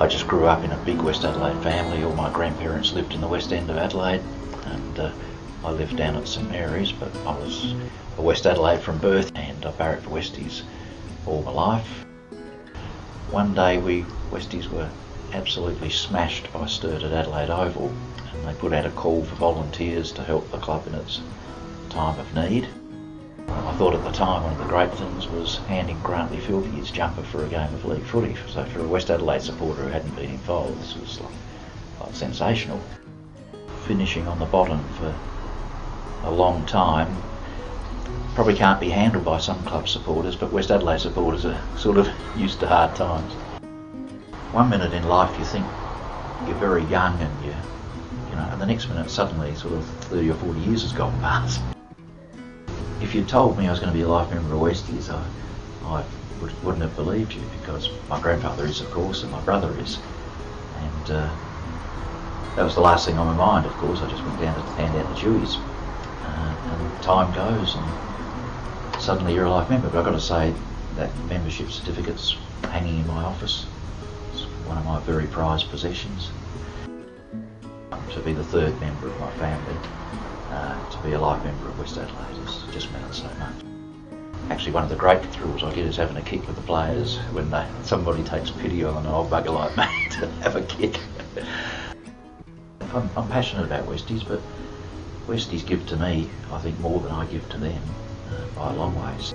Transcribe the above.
just grew up in a big West Adelaide family. All my grandparents lived in the West End of Adelaide, and I lived down at St Mary's, but I was a West Adelaide from birth, and I barracked for Westies all my life. One day we Westies were absolutely smashed by Sturt at Adelaide Oval, and they put out a call for volunteers to help the club in its time of need. I thought at the time one of the great things was handing Grantley Filthy his jumper for a game of league footy. So for a West Adelaide supporter who hadn't been involved, this was like sensational. Finishing on the bottom for a long time probably can't be handled by some club supporters, but West Adelaide supporters are sort of used to hard times. One minute in life you think you're very young and you know, and the next minute suddenly sort of 30 or 40 years has gone past. If you'd told me I was going to be a life member of Westies, I wouldn't have believed you, because my grandfather is, of course, and my brother is. And that was the last thing on my mind, of course. I just went down to hand out the chewies. And time goes, and suddenly you're a life member. But I've got to say that membership certificate's hanging in my office. It's one of my very prized possessions. To be the third member of my family, to be a life member of West Adelaide has just meant so much. Actually, one of the great thrills I get is having a kick with the players when somebody takes pity on an old bugger like me to have a kick. I'm passionate about Westies, but Westies give to me, I think, more than I give to them by a long ways.